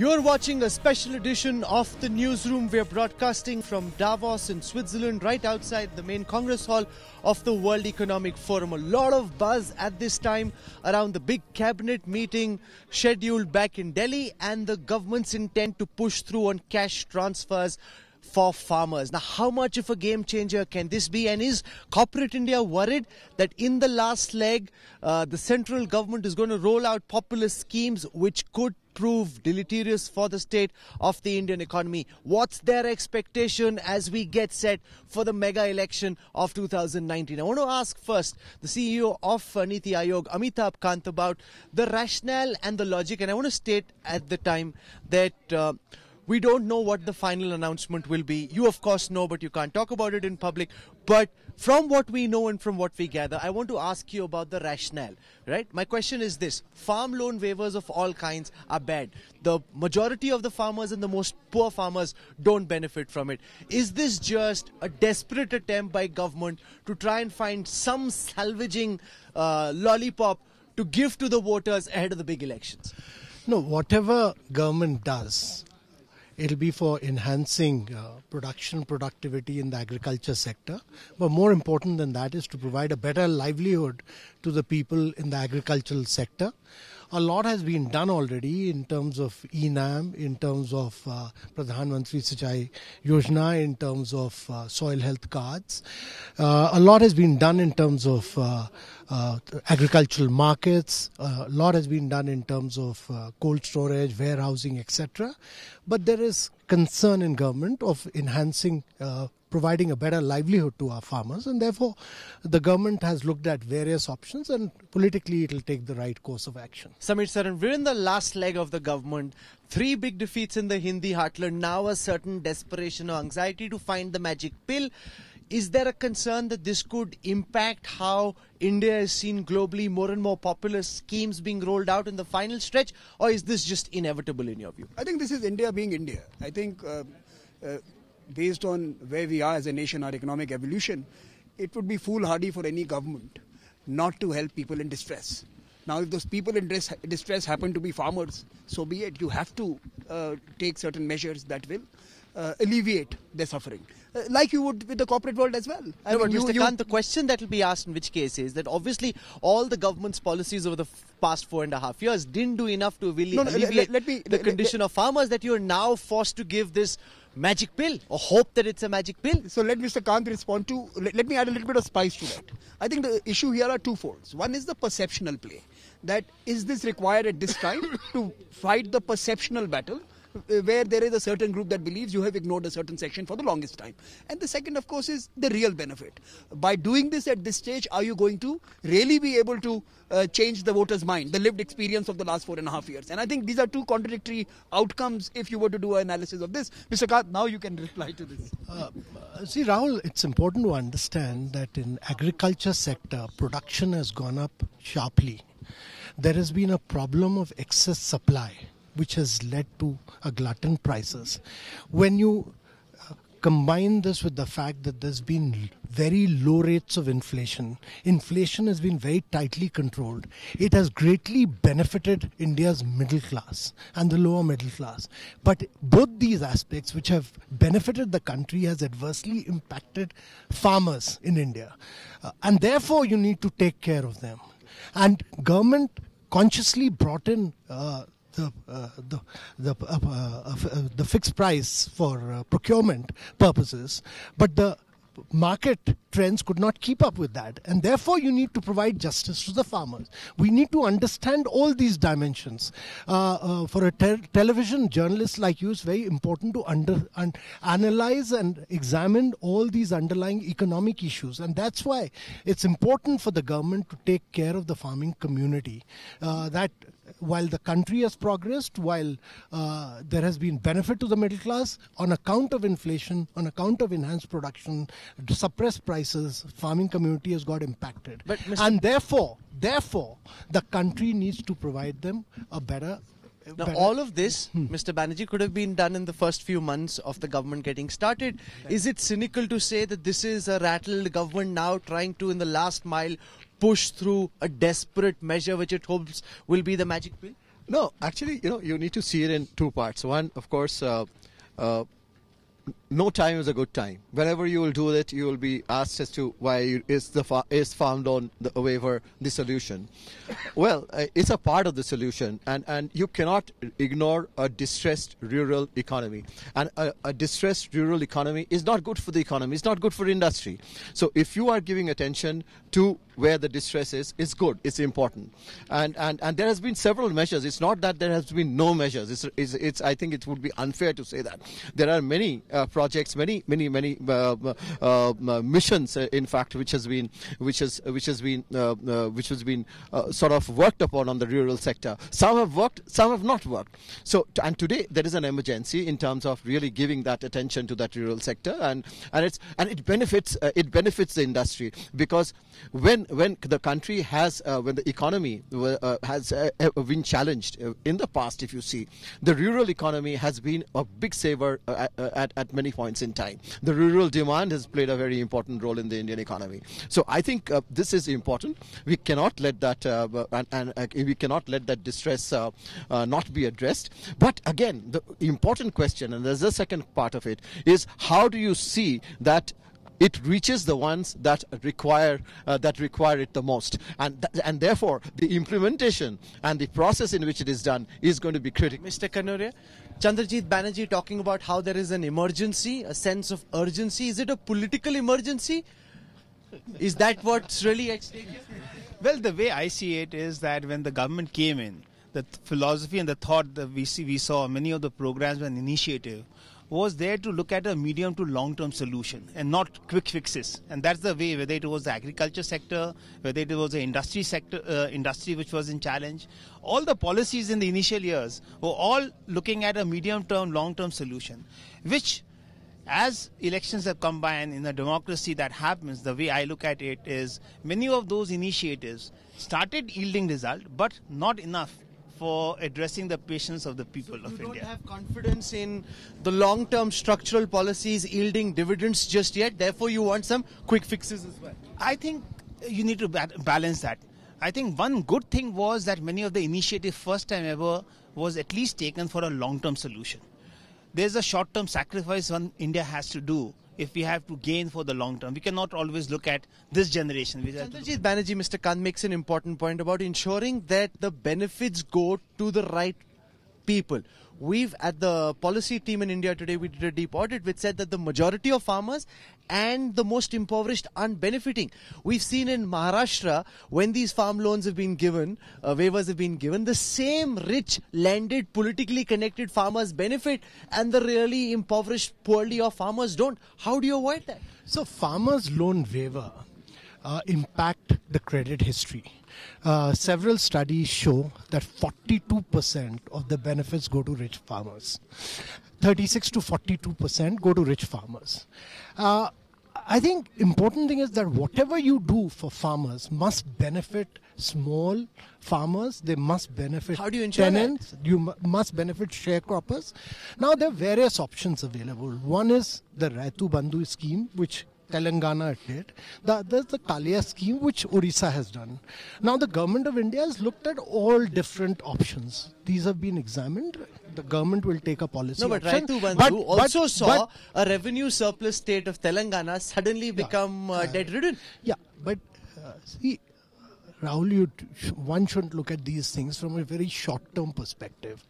You're watching a special edition of the newsroom. We're broadcasting from Davos in Switzerland, right outside the main Congress Hall of the World Economic Forum. A lot of buzz at this time around the big cabinet meeting scheduled back in Delhi and the government's intent to push through on cash transfers for farmers. Now, how much of a game changer can this be? And is corporate India worried that in the last leg, the central government is going to roll out populist schemes which could prove deleterious for the state of the Indian economy? What's their expectation as we get set for the mega election of 2019? I want to ask first the CEO of Niti Aayog, Amitabh Kant, about the rationale and the logic. And I want to state at the time that we don't know what the final announcement will be. You, of course, know, but you can't talk about it in public. But from what we know and from what we gather, I want to ask you about the rationale, right? My question is this. Farm loan waivers of all kinds are bad. The majority of the farmers and the most poor farmers don't benefit from it. Is this just a desperate attempt by government to try and find some salvaging lollipop to give to the voters ahead of the big elections? No, whatever government does, it'll be for enhancing productivity in the agriculture sector. But more important than that is to provide a better livelihood to the people in the agricultural sector. A lot has been done already in terms of ENAM, in terms of Pradhan Mantri Sinchai Yojana, in terms of soil health cards. A lot has been done in terms of agricultural markets. A lot has been done in terms of cold storage, warehousing, etc. But there is concern in government of enhancing, providing a better livelihood to our farmers, and therefore the government has looked at various options, and politically it will take the right course of action. Samir Saran, we're in the last leg of the government. 3 big defeats in the Hindi heartland, now a certain desperation or anxiety to find the magic pill. Is there a concern that this could impact how India is seen globally, more and more populist schemes being rolled out in the final stretch, or is this just inevitable in your view? I think this is India being India. I think based on where we are as a nation, our economic evolution, it would be foolhardy for any government not to help people in distress. Now, if those people in distress happen to be farmers, so be it. You have to take certain measures that will alleviate their suffering, like you would with the corporate world as well. No, but Mr. Kant, the question that will be asked in which case is that obviously all the government's policies over the past 4.5 years didn't do enough to alleviate the condition of farmers, that you are now forced to give this magic pill or hope that it's a magic pill. So let Mr. Kant respond to, let me add a little bit of spice to that. I think the issue here are twofolds. One is the perceptional play, that is this required at this time to fight the perceptional battle where there is a certain group that believes you have ignored a certain section for the longest time. And the second, of course, is the real benefit. By doing this at this stage, are you going to really be able to change the voter's mind, the lived experience of the last 4.5 years? And I think these are two contradictory outcomes if you were to do an analysis of this. Mr. Kant, now you can reply to this. See, Rahul, it's important to understand that in agriculture sector, production has gone up sharply. There has been a problem of excess supply, which has led to a glutton prices. When you combine this with the fact that there's been very low rates of inflation has been very tightly controlled. It has greatly benefited India's middle class and the lower middle class. But both these aspects, which have benefited the country, has adversely impacted farmers in India. And therefore you need to take care of them. And government consciously brought in the fixed price for procurement purposes, but the market trends could not keep up with that, and therefore you need to provide justice to the farmers. We need to understand all these dimensions. For a television journalist like you, it's very important to analyze and examine all these underlying economic issues, and that's why it's important for the government to take care of the farming community. That while the country has progressed, while there has been benefit to the middle class, on account of inflation, on account of enhanced production, suppressed prices, farming community has got impacted. And therefore, the country needs to provide them a better. Now, all of this, Mr. Banerjee, could have been done in the first few months of the government getting started. Is it cynical to say that this is a rattled government now trying to, in the last mile, push through a desperate measure which it hopes will be the magic pill? No, actually, you need to see it in two parts. One, of course, no time is a good time. Whenever you will do it, you will be asked as to why is farm loan the waiver the solution. Well, it's a part of the solution, and you cannot ignore a distressed rural economy. And a distressed rural economy is not good for the economy. It's not good for industry. So if you are giving attention to where the distress is, it's good. It's important. And there has been several measures. It's not that there has been no measures. It's I think it would be unfair to say that. There are many projects, many missions, in fact, which has been sort of worked upon on the rural sector. Some have worked, some have not worked. So, and today there is an emergency in terms of really giving that attention to that rural sector, and it benefits the industry, because when the country has when the economy has been challenged in the past, if you see, the rural economy has been a big saver at many points in time. The rural demand has played a very important role in the Indian economy. So I think this is important. We cannot let that we cannot let that distress not be addressed. But again, the important question, and there's a second part of it, is how do you see that it reaches the ones that require it the most, and therefore the implementation and the process in which it is done is going to be critical. Mr. Kanuriya, Chandrajit Banerjee talking about how there is an emergency, a sense of urgency. Is it a political emergency? Is that what's really at stake here? Well, the way I see it is that when the government came in, the philosophy and the thought that we saw many of the programs and initiative was there to look at a medium to long-term solution and not quick fixes. And that's the way, whether it was the agriculture sector, whether it was the industry sector, industry which was in challenge, all the policies in the initial years were all looking at a medium-term, long-term solution, which, as elections have come by and in a democracy that happens, the way I look at it is many of those initiatives started yielding result, but not enough for addressing the patience of the people of India. You don't have confidence in the long-term structural policies yielding dividends just yet, therefore you want some quick fixes as well. I think you need to balance that. I think one good thing was that many of the initiatives first time ever was at least taken for a long-term solution. There's a short-term sacrifice one India has to do if we have to gain for the long term. We cannot always look at this generation. Chandrajit Banerjee, Mr. Kant makes an important point about ensuring that the benefits go to the right people. We've, at the policy team in India today, we did a deep audit which said that the majority of farmers and the most impoverished aren't benefiting. We've seen in Maharashtra, when these farm loans have been given, waivers have been given, the same rich, landed, politically connected farmers benefit and the really impoverished, poorly off farmers don't. How do you avoid that? So farmers' loan waiver impact the credit history. Several studies show that 42% of the benefits go to rich farmers. 36 to 42% go to rich farmers. I think important thing is that whatever you do for farmers must benefit small farmers. They must benefit How do you ensure tenants. That? You must benefit sharecroppers. Now there are various options available. One is the Raitu Bandhu scheme, which Telangana did. The other is the Kalia scheme, which Orissa has done. Now the government of India has looked at all different options. These have been examined. The government will take a policy. No, but option. Raitu Bandhu also saw a revenue surplus state of Telangana suddenly become debt-ridden. Yeah, but see, Rahul, one shouldn't look at these things from a very short-term perspective.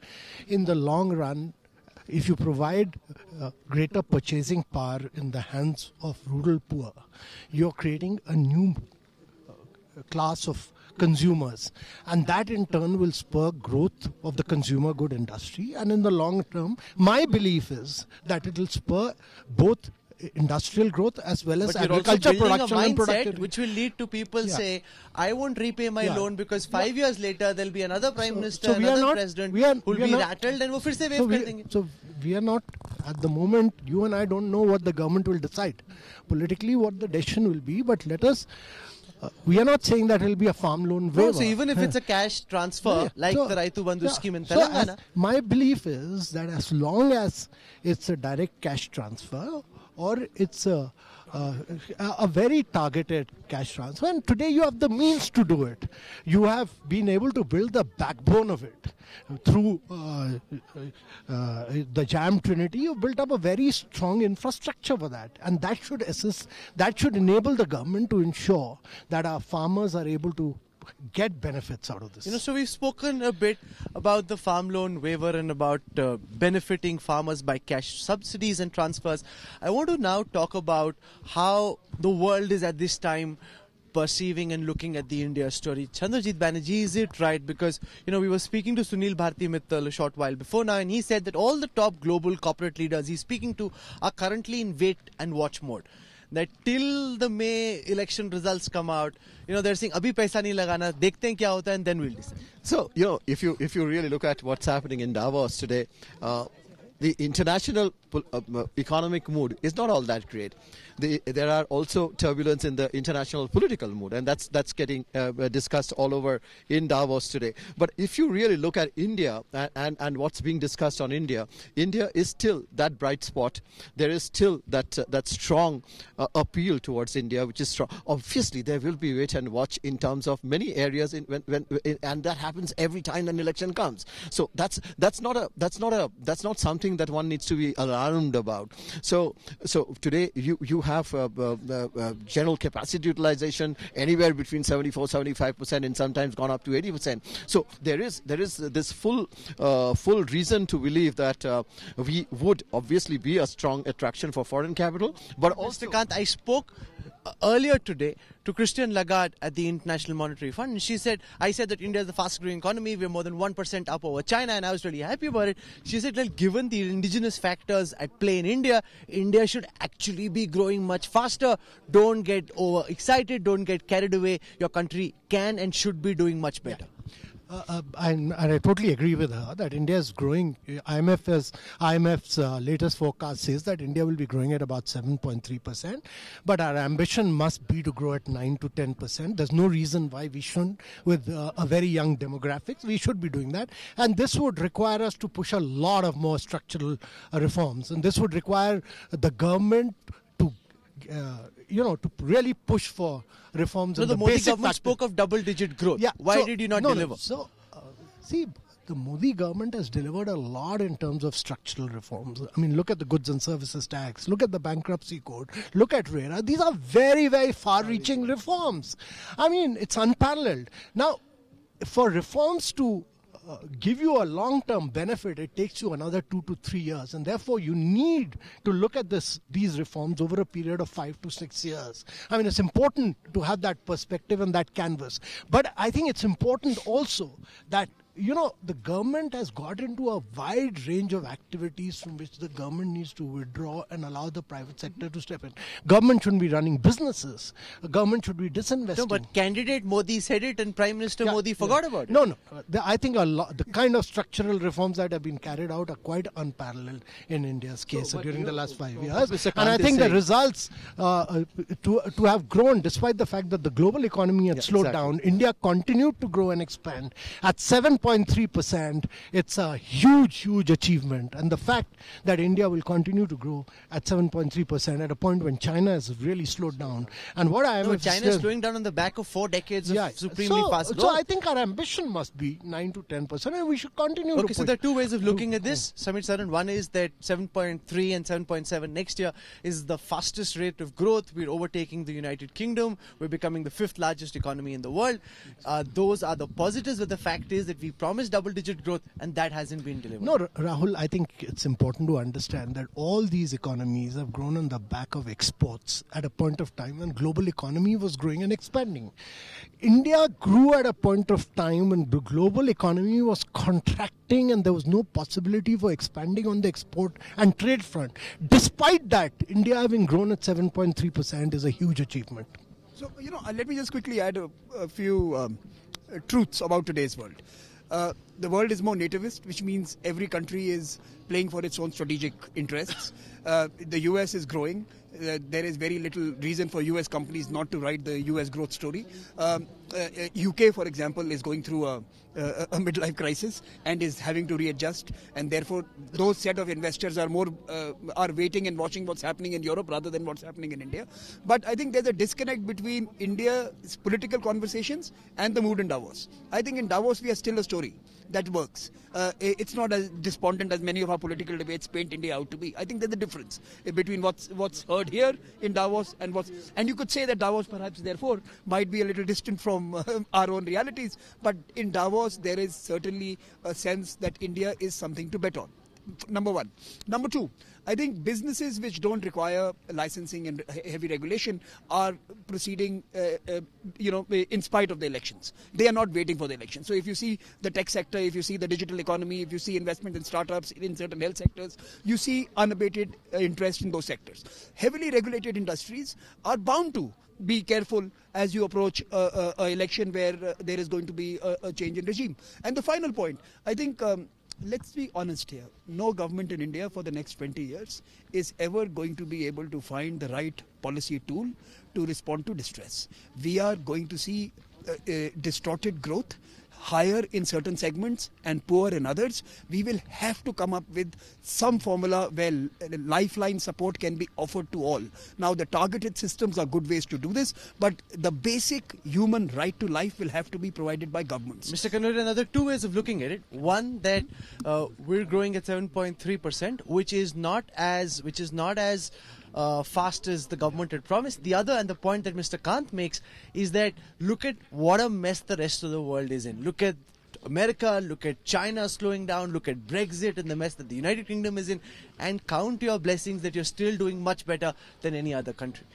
In the long run, if you provide greater purchasing power in the hands of rural poor, you're creating a new class of consumers, and that in turn will spur growth of the consumer good industry. And in the long term, my belief is that it will spur both industrial growth as well as agriculture production and productivity, which will lead to people say, I won't repay my loan because 5 years later there'll be another prime minister, another president who'll be rattled and wo fir se wave kar denge. So we are not, at the moment, you and I don't know what the government will decide politically, what the decision will be, but let us we are not saying that it will be a farm loan waiver. No, so even if it's a cash transfer, like the Raitu Bandhu scheme in Telangana. My belief is that as long as it's a direct cash transfer, or it's a a very targeted cash transfer. And today you have the means to do it. You have been able to build the backbone of it through the JAM Trinity. You built up a very strong infrastructure for that, and that should assist. That should enable the government to ensure that our farmers are able to get benefits out of this. So we've spoken a bit about the farm loan waiver and about benefiting farmers by cash subsidies and transfers. I want to now talk about how the world is at this time perceiving and looking at the India story. Chandrajit Banerjee, is it right? Because, we were speaking to Sunil Bharti Mittal a short while before now, and he said that all the top global corporate leaders he's speaking to are currently in wait and watch mode. That till the May election results come out, they're saying, "Abhi paisa nahi lagana, dekhte hain kya hota hai, and then we'll decide." So, if you really look at what's happening in Davos today, the international economic mood is not all that great. There are also turbulence in the international political mood, and that's getting discussed all over in Davos today. But if you really look at India and what's being discussed on India, India is still that bright spot. There is still that strong appeal towards India, which is strong. Obviously, there will be wait and watch in terms of many areas, and that happens every time an election comes. So that's not something that one needs to be alarmed about. So today you have general capacity utilization anywhere between 74-75%, and sometimes gone up to 80%. So there is this full reason to believe that we would obviously be a strong attraction for foreign capital. But also, Mr. Kant, I spoke earlier today to Christine Lagarde at the International Monetary Fund, and I said that India is the fastest growing economy. We're more than 1% up over China, and I was really happy about it. She said, well, given the indigenous factors at play in India, India should actually be growing much faster. Don't get overexcited. Don't get carried away. Your country can and should be doing much better. And I totally agree with her that India is growing. IMF's latest forecast says that India will be growing at about 7.3%, but our ambition must be to grow at 9 to 10%. There's no reason why we shouldn't. With a very young demographics, we should be doing that, and this would require us to push a lot of more structural reforms, and this would require the government to to really push for reforms. So the Modi government spoke of double-digit growth. Yeah, Why did you not deliver? See, the Modi government has delivered a lot in terms of structural reforms. I mean, look at the goods and services tax, look at the bankruptcy code, look at RERA. These are very, very far-reaching reforms. I mean, it's unparalleled. Now, for reforms to give you a long-term benefit, it takes you another 2 to 3 years, and therefore you need to look at these reforms over a period of 5 to 6 years. I mean, it's important to have that perspective and that canvas, but I think it's important also that the government has got into a wide range of activities from which the government needs to withdraw and allow the private sector to step in. Government shouldn't be running businesses. The government should be disinvesting. No, but candidate Modi said it and Prime Minister Modi forgot about it. No. I think the kind of structural reforms that have been carried out are quite unparalleled in India's case during the last 5 years. And I think the results to have grown, despite the fact that the global economy had slowed down, India continued to grow and expand at 7.3%. It's a huge achievement, and the fact that India will continue to grow at 7.3% at a point when China has really slowed down, and what China is slowing down on the back of 4 decades of supremely fast growth. So I think our ambition must be 9 to 10%, and we should continue. Okay, so there are two ways of looking at this, Samit Saran. One is that 7.3 and 7.7 next year is the fastest rate of growth. We're overtaking the United Kingdom. We're becoming the 5th largest economy in the world. Those are the positives, but the fact is that we promised double-digit growth, and that hasn't been delivered. No, Rahul, I think it's important to understand that all these economies have grown on the back of exports at a point of time when global economy was growing and expanding. India grew at a point of time when the global economy was contracting and there was no possibility for expanding on the export and trade front. Despite that, India having grown at 7.3% is a huge achievement. So, let me just quickly add a few truths about today's world. The world is more nativist, which means every country is playing for its own strategic interests. The US is growing. There is very little reason for US companies not to write the US growth story. UK, for example, is going through a midlife crisis and is having to readjust, and therefore those set of investors are more are waiting and watching what's happening in Europe rather than what's happening in India. But I think there's a disconnect between India's political conversations and the mood in Davos. I think in Davos we are still a story that works. It's not as despondent as many of our political debates paint India out to be. I think there's a difference between what's heard here in Davos and you could say that Davos perhaps therefore might be a little distant from our own realities, but in Davos there is certainly a sense that India is something to bet on. Number one. Number two, I think businesses which don't require licensing and heavy regulation are proceeding, in spite of the elections. They are not waiting for the election. So if you see the tech sector, if you see the digital economy, if you see investment in startups, in certain health sectors, you see unabated interest in those sectors. Heavily regulated industries are bound to be careful as you approach an election where there is going to be a change in regime. And the final point, I think... let's be honest here. No government in India for the next 20 years is ever going to be able to find the right policy tool to respond to distress. We are going to see distorted growth, higher in certain segments and poor in others. We will have to come up with some formula where lifeline support can be offered to all. Now, the targeted systems are good ways to do this, but the basic human right to life will have to be provided by governments. Mr. Kanurian, there are two ways of looking at it. One, that we're growing at 7.3%, which is not as fast as the government had promised. The other, and the point that Mr. Kant makes, is that look at what a mess the rest of the world is in. Look at America, look at China slowing down, look at Brexit and the mess that the United Kingdom is in, and count your blessings that you're still doing much better than any other country.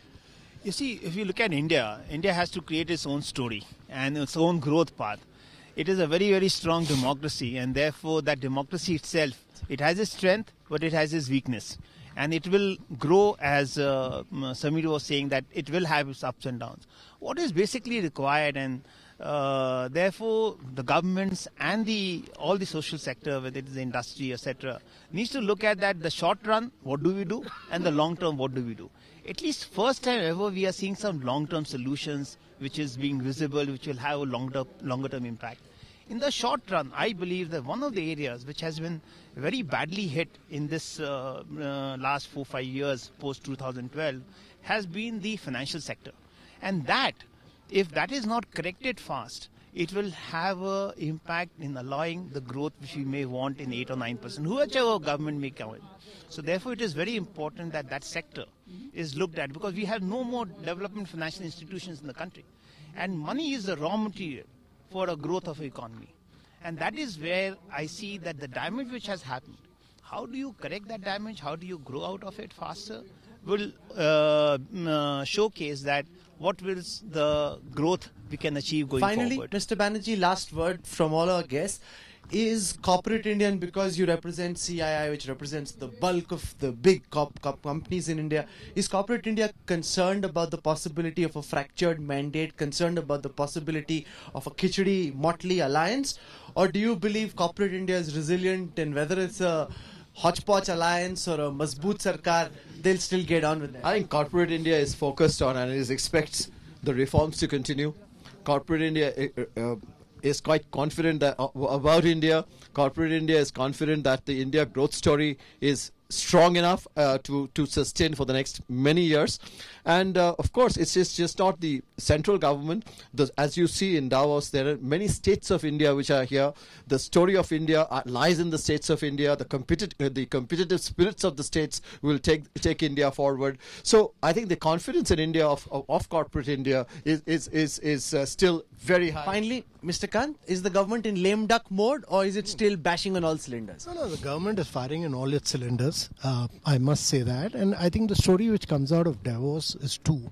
You see, if you look at India, India has to create its own story and its own growth path. It is a very, very strong democracy, and therefore that democracy itself, it has its strength, but it has its weakness. And it will grow, as Samir was saying, that it will have its ups and downs. What is basically required, and therefore the governments and all the social sector, whether it is the industry, etc., needs to look at that, the short run, what do we do, and the long term, what do we do. At least first time ever we are seeing some long term solutions which is being visible, which will have a longer term impact. In the short run, I believe that one of the areas which has been very badly hit in this last 4-5 years post 2012 has been the financial sector. And that, if that is not corrected fast, it will have an impact in allowing the growth which we may want in 8 or 9%, whichever government may come in. So therefore it is very important that that sector is looked at, because we have no more development financial institutions in the country. And money is the raw material for a growth of the economy. And that is where I see that the damage which has happened, how do you correct that damage, how do you grow out of it faster, will showcase that what will the growth we can achieve going forward. Finally, Mr. Banerjee, last word from all our guests. Is corporate India, and because you represent CII, which represents the bulk of the big companies in India, is corporate India concerned about the possibility of a fractured mandate, concerned about the possibility of a khichdi motley alliance, or do you believe corporate India is resilient, and whether it's a hodgepodge alliance or a mazboot sarkar, they'll still get on with that? I think corporate India is focused on and expects the reforms to continue. Corporate India is quite confident that, about India. Corporate India is confident that the India growth story is strong enough to sustain for the next many years. And of course, it's just not the central government. As you see in Davos, there are many states of India which are here. The story of India lies in the states of India. The competitive spirits of the states will take India forward. So I think the confidence in India of corporate India is still very high. Finally, Mr. Kant, is the government in lame duck mode, or is it still bashing on all cylinders? No, the government is firing on all its cylinders. I must say that. And I think the story which comes out of Davos is two.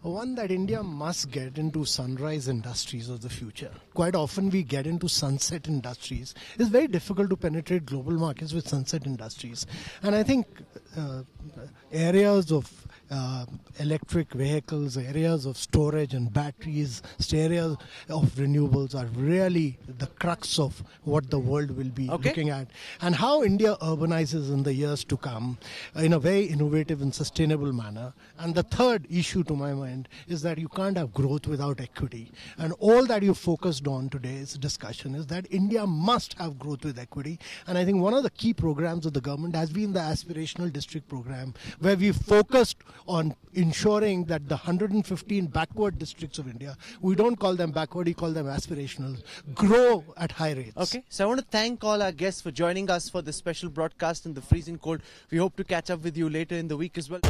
One, that India must get into sunrise industries of the future. Quite often we get into sunset industries. It's very difficult to penetrate global markets with sunset industries. And I think areas of electric vehicles, areas of storage and batteries, areas of renewables are really the crux of what the world will be looking at, and how India urbanizes in the years to come in a very innovative and sustainable manner. And the third issue to my mind is that you can't have growth without equity. And all that you focused on today's discussion is that India must have growth with equity. And I think one of the key programs of the government has been the aspirational district program, where we focused on ensuring that the 115 backward districts of India, we don't call them backward, we call them aspirational, grow at high rates. Okay, so I want to thank all our guests for joining us for this special broadcast in the freezing cold. We hope to catch up with you later in the week as well.